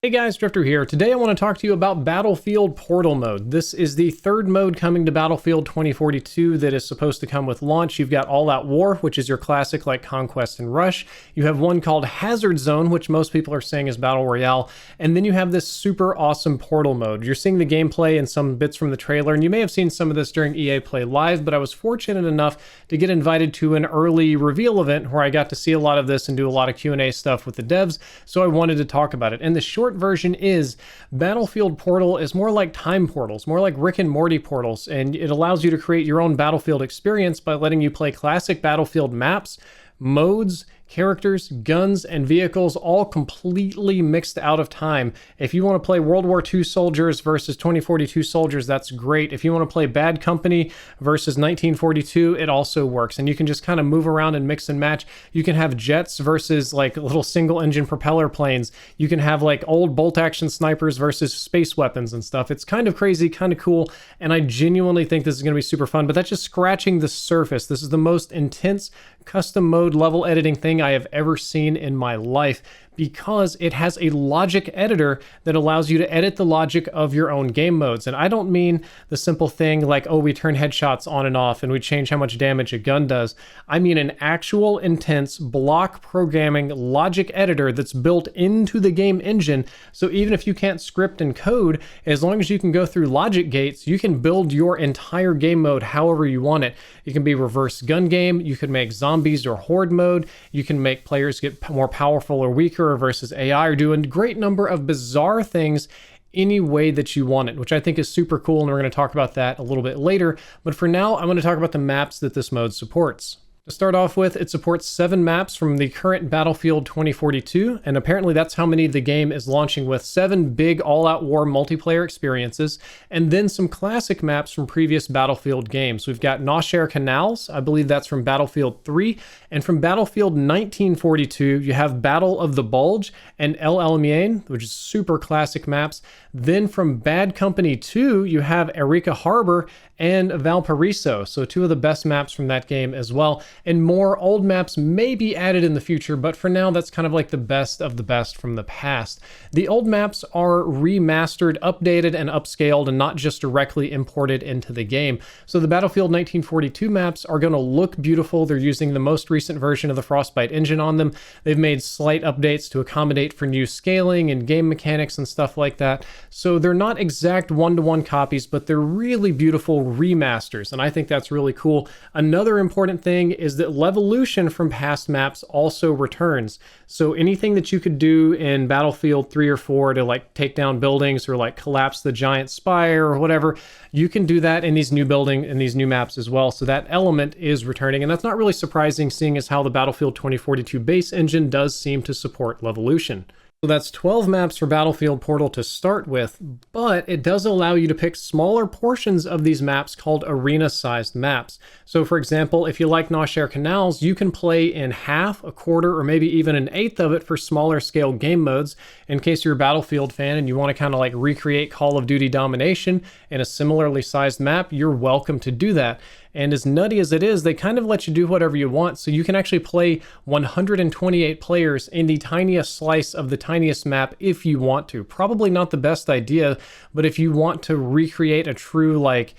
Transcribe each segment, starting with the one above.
Hey guys, Drifter here. Today I want to talk to you about Battlefield Portal Mode. This is the third mode coming to Battlefield 2042 that is supposed to come with launch. You've got All Out War, which is your classic like Conquest and Rush. You have one called Hazard Zone, which most people are saying is Battle Royale. And then you have this super awesome Portal Mode. You're seeing the gameplay and some bits from the trailer, and you may have seen some of this during EA Play Live, but I was fortunate enough to get invited to an early reveal event where I got to see a lot of this and do a lot of Q&A stuff with the devs, so I wanted to talk about it. And the short version is Battlefield Portal is more like time portals, more like Rick and Morty portals, and it allows you to create your own Battlefield experience by letting you play classic Battlefield maps, modes, characters, guns, and vehicles all completely mixed out of time. If you want to play World War II soldiers versus 2042 soldiers, that's great. If you want to play Bad Company versus 1942, it also works. And you can just kind of move around and mix and match. You can have jets versus like little single engine propeller planes. You can have like old bolt action snipers versus space weapons and stuff. It's kind of crazy, kind of cool. And I genuinely think this is going to be super fun, but that's just scratching the surface. This is the most intense custom mode level editing thing I have ever seen in my life, because it has a logic editor that allows you to edit the logic of your own game modes. And I don't mean the simple thing like, oh, we turn headshots on and off and we change how much damage a gun does. I mean an actual intense block programming logic editor that's built into the game engine. So even if you can't script and code, as long as you can go through logic gates, you can build your entire game mode however you want it. You can be reverse gun game, you can make zombies or horde mode, you can make players get more powerful or weaker versus AI, or do a great number of bizarre things any way that you want it, which I think is super cool, and we're going to talk about that a little bit later. But for now, I'm going to talk about the maps that this mode supports. To start off with, it supports 7 maps from the current Battlefield 2042, and apparently that's how many the game is launching with: 7 big all-out war multiplayer experiences, and then some classic maps from previous Battlefield games. We've got Nosher Canals, I believe that's from Battlefield 3, and from Battlefield 1942, you have Battle of the Bulge and El Alamein, which is super classic maps. Then from Bad Company 2, you have Arica Harbor and Valparaiso, so 2 of the best maps from that game as well. And more old maps may be added in the future, but for now, that's kind of like the best of the best from the past. The old maps are remastered, updated, and upscaled, and not just directly imported into the game. So the Battlefield 1942 maps are going to look beautiful. They're using the most recent version of the Frostbite engine on them. They've made slight updates to accommodate for new scaling and game mechanics and stuff like that. So they're not exact one-to-one copies, but they're really beautiful remasters, and I think that's really cool. Another important thing is that Levolution from past maps also returns. So anything that you could do in Battlefield 3 or 4 to like take down buildings or like collapse the giant spire or whatever, you can do that in these new maps as well. So that element is returning, and that's not really surprising, seeing as how the Battlefield 2042 base engine does seem to support Levolution. So that's 12 maps for Battlefield Portal to start with, but it does allow you to pick smaller portions of these maps called arena-sized maps. So for example, if you like Nosher Canals, you can play in half, a quarter, or maybe even an eighth of it for smaller scale game modes. In case you're a Battlefield fan and you want to kind of like recreate Call of Duty domination in a similarly sized map, you're welcome to do that. And as nutty as it is, they kind of let you do whatever you want. So you can actually play 128 players in the tiniest slice of the tiniest map if you want to. Probably not the best idea, but if you want to recreate a true like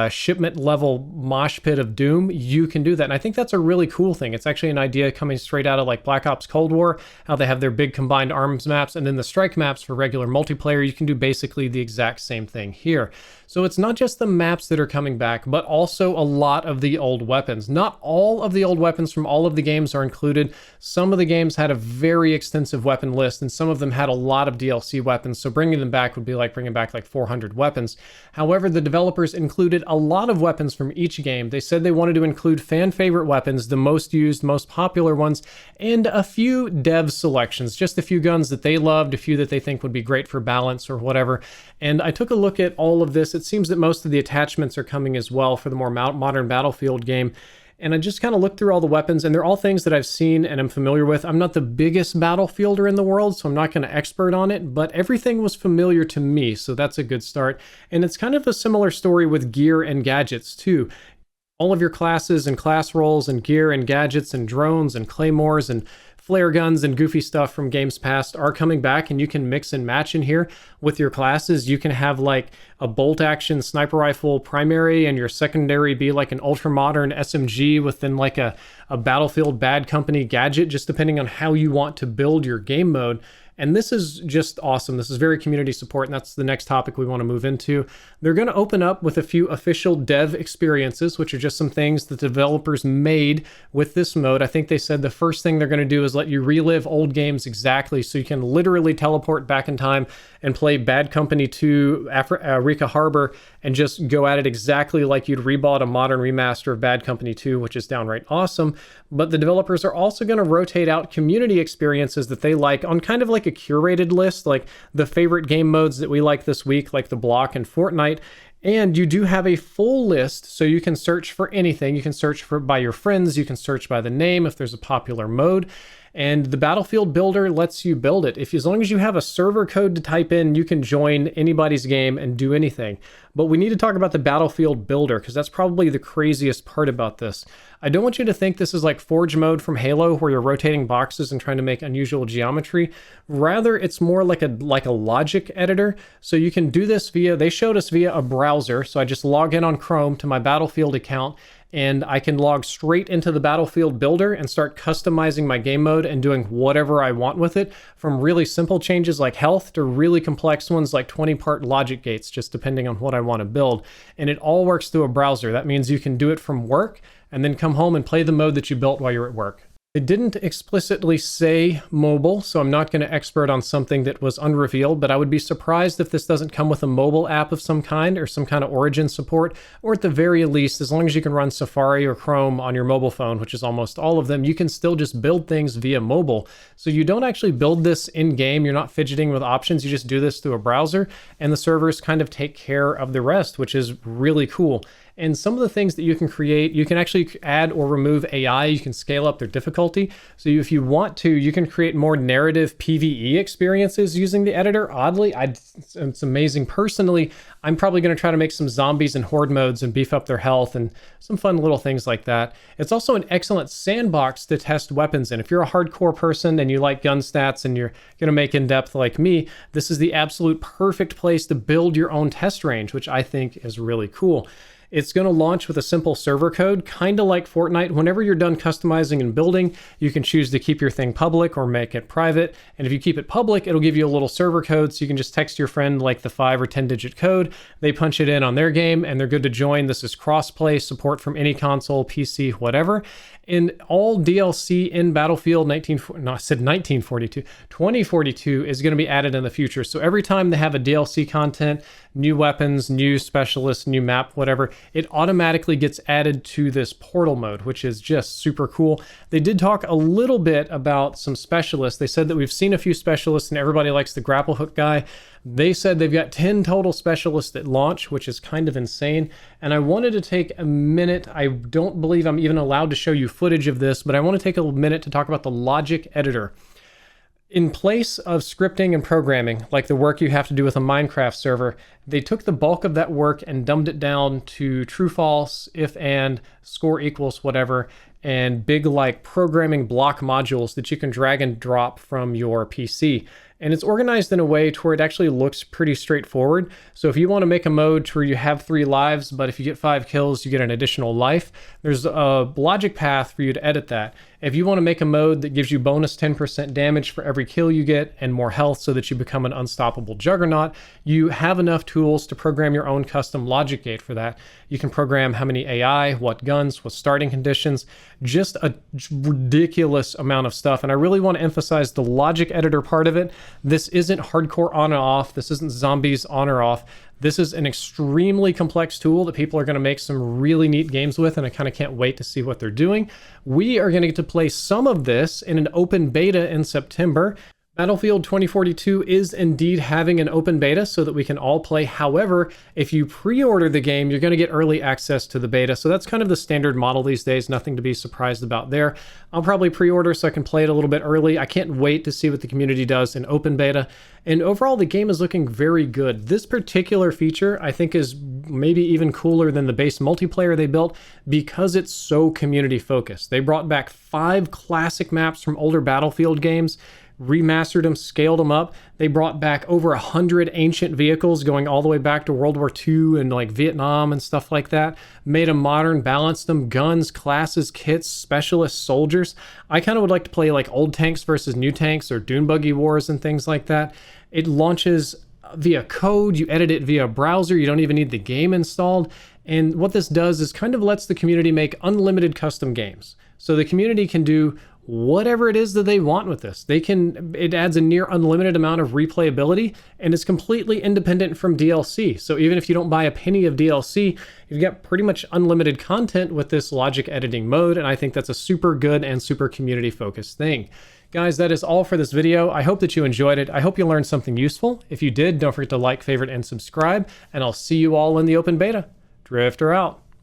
shipment level mosh pit of doom, you can do that. And I think that's a really cool thing. It's actually an idea coming straight out of like Black Ops Cold War, how they have their big combined arms maps, and then the strike maps for regular multiplayer. You can do basically the exact same thing here. So it's not just the maps that are coming back, but also a lot of the old weapons. Not all of the old weapons from all of the games are included. Some of the games had a very extensive weapon list, and some of them had a lot of DLC weapons, so bringing them back would be like bringing back like 400 weapons. However, the developers included a lot of weapons from each game. They said they wanted to include fan favorite weapons, the most used, most popular ones, and a few dev selections, just a few guns that they loved, a few that they think would be great for balance or whatever. And I took a look at all of this. It seems that most of the attachments are coming as well for the more modern Battlefield game. And I just kind of looked through all the weapons, and they're all things that I've seen and am familiar with. I'm not the biggest Battlefielder in the world, so I'm not going to expert on it, but everything was familiar to me, so that's a good start. And it's kind of a similar story with gear and gadgets too. All of your classes and class roles and gear and gadgets and drones and claymores and flare guns and goofy stuff from games past are coming back, and you can mix and match in here with your classes. You can have like a bolt action sniper rifle primary and your secondary be like an ultra modern SMG within like a Battlefield Bad Company gadget, just depending on how you want to build your game mode. And this is just awesome. This is very community support, and that's the next topic we want to move into. They're going to open up with a few official dev experiences, which are just some things that the developers made with this mode. I think they said the first thing they're going to do is let you relive old games exactly, so you can literally teleport back in time and play Bad Company 2, Rika Harbor, and just go at it exactly like you'd rebought a modern remaster of Bad Company 2, which is downright awesome. But the developers are also going to rotate out community experiences that they like on kind of like a curated list, like the favorite game modes that we like this week, like the Block and Fortnite. And you do have a full list, so you can search for anything. You can search for by your friends, you can search by the name if there's a popular mode. And the Battlefield Builder lets you build it. As long as you have a server code to type in, you can join anybody's game and do anything. But we need to talk about the Battlefield Builder, because that's probably the craziest part about this. I don't want you to think this is like Forge mode from Halo, where you're rotating boxes and trying to make unusual geometry. Rather, it's more like a logic editor. So you can do this they showed us via a browser. So I just log in on Chrome to my Battlefield account, and I can log straight into the Battlefield Builder and start customizing my game mode and doing whatever I want with it, from really simple changes like health to really complex ones like 20-part logic gates, just depending on what I want to build. And it all works through a browser. That means you can do it from work and then come home and play the mode that you built while you're at work. It didn't explicitly say mobile, so I'm not going to expert on something that was unrevealed, but I would be surprised if this doesn't come with a mobile app of some kind or some kind of Origin support, or at the very least, as long as you can run Safari or Chrome on your mobile phone, which is almost all of them, you can still just build things via mobile. So you don't actually build this in-game, you're not fidgeting with options, you just do this through a browser, and the servers kind of take care of the rest, which is really cool. And some of the things that you can create, you can actually add or remove AI. You can scale up their difficulty. So if you want to, you can create more narrative PvE experiences using the editor. Oddly, it's amazing. Personally, I'm probably going to try to make some zombies and horde modes and beef up their health and some fun little things like that. It's also an excellent sandbox to test weapons in. If you're a hardcore person and you like gun stats and you're going to make in-depth like me, this is the absolute perfect place to build your own test range, which I think is really cool. It's going to launch with a simple server code, kind of like Fortnite. Whenever you're done customizing and building, you can choose to keep your thing public or make it private. And if you keep it public, it'll give you a little server code, so you can just text your friend like the 5 or 10 digit code. They punch it in on their game and they're good to join. This is cross-play, support from any console, PC, whatever. And all DLC in Battlefield 2042 is going to be added in the future. So every time they have a DLC content, new weapons, new specialists, new map, whatever, it automatically gets added to this portal mode, which is just super cool. They did talk a little bit about some specialists. They said that we've seen a few specialists and everybody likes the grapple hook guy. They said they've got 10 total specialists at launch, which is kind of insane. And I wanted to take a minute. I don't believe I'm even allowed to show you footage of this, but I want to take a minute to talk about the logic editor. In place of scripting and programming, like the work you have to do with a Minecraft server, they took the bulk of that work and dumbed it down to true, false, if and, score equals whatever, and big like programming block modules that you can drag and drop from your PC. And it's organized in a way to where it actually looks pretty straightforward. So if you want to make a mode to where you have 3 lives, but if you get 5 kills, you get an additional life, there's a logic path for you to edit that. If you want to make a mode that gives you bonus 10% damage for every kill you get and more health so that you become an unstoppable juggernaut, you have enough tools to program your own custom logic gate for that. You can program how many AI, what guns, what starting conditions, just a ridiculous amount of stuff. And I really want to emphasize the logic editor part of it. This isn't hardcore on and off. This isn't zombies on or off. This is an extremely complex tool that people are going to make some really neat games with, and I kind of can't wait to see what they're doing. We are going to get to play some of this in an open beta in September. Battlefield 2042 is indeed having an open beta so that we can all play. However, if you pre-order the game, you're going to get early access to the beta. So that's kind of the standard model these days. Nothing to be surprised about there. I'll probably pre-order so I can play it a little bit early. I can't wait to see what the community does in open beta. And overall, the game is looking very good. This particular feature, I think, is maybe even cooler than the base multiplayer they built because it's so community focused. They brought back 5 classic maps from older Battlefield games, remastered them, scaled them up. They brought back over 100 ancient vehicles going all the way back to World War II and like Vietnam and stuff like that. Made them modern, balanced them, guns, classes, kits, specialists, soldiers. I kind of would like to play like old tanks versus new tanks or dune buggy wars and things like that. It launches via code. You edit it via browser. You don't even need the game installed. And what this does is kind of lets the community make unlimited custom games. So the community can do whatever it is that they want with this. It adds a near unlimited amount of replayability and is completely independent from DLC. So even if you don't buy a penny of DLC, you've got pretty much unlimited content with this logic editing mode. And I think that's a super good and super community focused thing. Guys, that is all for this video. I hope that you enjoyed it. I hope you learned something useful. If you did, don't forget to like, favorite, and subscribe, and I'll see you all in the open beta. Drifter out.